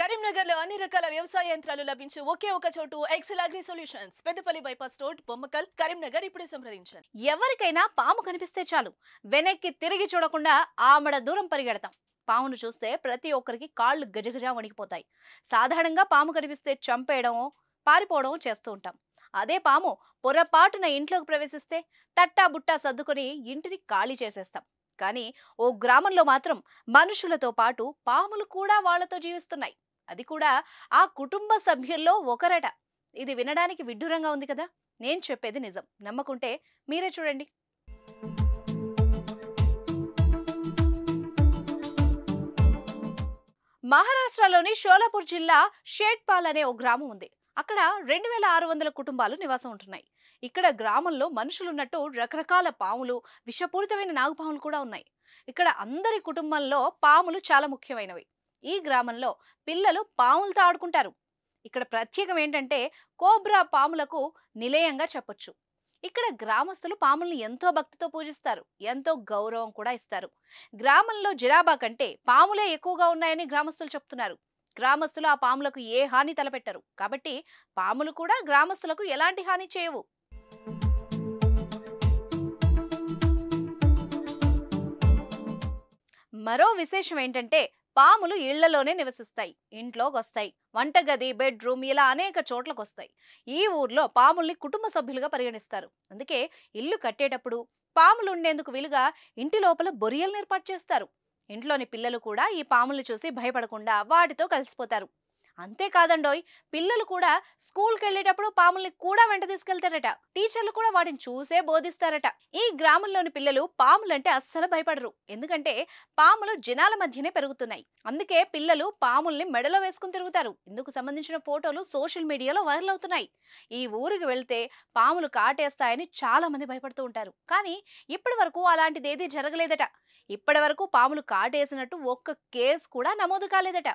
కరీంనగర్లో అన్ని రకాల వ్యవసాయ యంత్రాలు లభించే ఒకే ఒక చోటు excel agri solutions. Peddapalli bypass road, Bommakal, Karimnagar. ఇప్పుడే సంప్రదించండి. ఎవరికైనా పాము కనిపిస్తే చాలు వెనక్కి తిరిగి చూడకుండా ఆమడ దూరం పరిగెడతాం. పామును చూస్తే ప్రతి ఒక్కరికి కాళ్ళు గజగజ వణికిపోతాయి. సాధారణంగా పాము కనిపిస్తే చంపేయడం, పారిపోవడం చేస్తూ ఉంటాం. అదే పాము పొరపాటున ఇంట్లోకి ప్రవేశిస్తే తట్టా బుట్టా సర్దుకొని ఇంటిని ఖాళీ చేసేస్తాం. కానీ ఓ గ్రామంలో మాత్రం మనుషులతో పాటు పాములు కూడా వాళ్ళతో జీవిస్తున్నాయి. అది కూడా ఆ కుటుంబ సభ్యుల్లో ఒకరట. ఇది వినడానికి విడ్డూరంగా ఉంది కదా. నేను చెప్పేది నిజం. నమ్మకుంటే మీరే చూడండి. మహారాష్ట్రలోని షోలాపూర్ జిల్లా షేట్పాల్ అనే ఓ గ్రామం ఉంది. అక్కడ 2600 కుటుంబాలు నివాసం ఉంటున్నాయి. ఇక్కడ గ్రామంలో మనుషులున్నట్టు రకరకాల పాములు, విషపూరితమైన నాగుపాములు కూడా ఉన్నాయి. ఇక్కడ అందరి కుటుంబంలో పాములు చాలా ముఖ్యమైనవి. ఈ గ్రామంలో పిల్లలు పాములతో ఆడుకుంటారు. ఇక్కడ ప్రత్యేకం ఏంటంటే కోబ్రా పాములకు నిలయంగా చెప్పొచ్చు. ఇక్కడ గ్రామస్తులు పాముల్ని ఎంతో భక్తితో పూజిస్తారు, ఎంతో గౌరవం కూడా ఇస్తారు. గ్రామంలో జనాభా కంటే పాములే ఎక్కువగా ఉన్నాయని గ్రామస్తులు చెప్తున్నారు. గ్రామస్తులు ఆ పాములకు ఏ హాని తలపెట్టరు, కాబట్టి పాములు కూడా గ్రామస్తులకు ఎలాంటి హాని చేయవు. మరో విశేషం ఏంటంటే పాములు ఇళ్లలోనే నివసిస్తాయి, ఇంట్లోకి వస్తాయి, వంటగది, బెడ్రూమ్ ఇలా అనేక చోట్లకు వస్తాయి. ఈ ఊర్లో పాముల్ని కుటుంబ సభ్యులుగా పరిగణిస్తారు. అందుకే ఇల్లు కట్టేటప్పుడు పాములు ఉండేందుకు వీలుగా ఇంటి లోపల బొరియలను ఏర్పాటు చేస్తారు. ఇంట్లోని పిల్లలు కూడా ఈ పాముల్ని చూసి భయపడకుండా వాటితో కలిసిపోతారు. అంతేకాదండోయ్, పిల్లలు కూడా స్కూల్కి వెళ్ళేటప్పుడు పాముల్ని కూడా వెంట తీసుకెళ్తారట. టీచర్లు కూడా వాటిని చూసే బోధిస్తారట. ఈ గ్రామంలోని పిల్లలు పాములంటే అస్సలు భయపడరు, ఎందుకంటే పాములు జనాల మధ్యనే పెరుగుతున్నాయి. అందుకే పిల్లలు పాముల్ని మెడలో వేసుకుని తిరుగుతారు. ఇందుకు సంబంధించిన ఫోటోలు సోషల్ మీడియాలో వైరల్ అవుతున్నాయి. ఈ ఊరికి వెళ్తే పాములు కాటేస్తాయని చాలా మంది భయపడుతూ ఉంటారు. కానీ ఇప్పటి వరకు అలాంటిది ఏదీ జరగలేదట. ఇప్పటి వరకు పాములు కాటేసినట్టు ఒక్క కేసు కూడా నమోదు కాలేదట.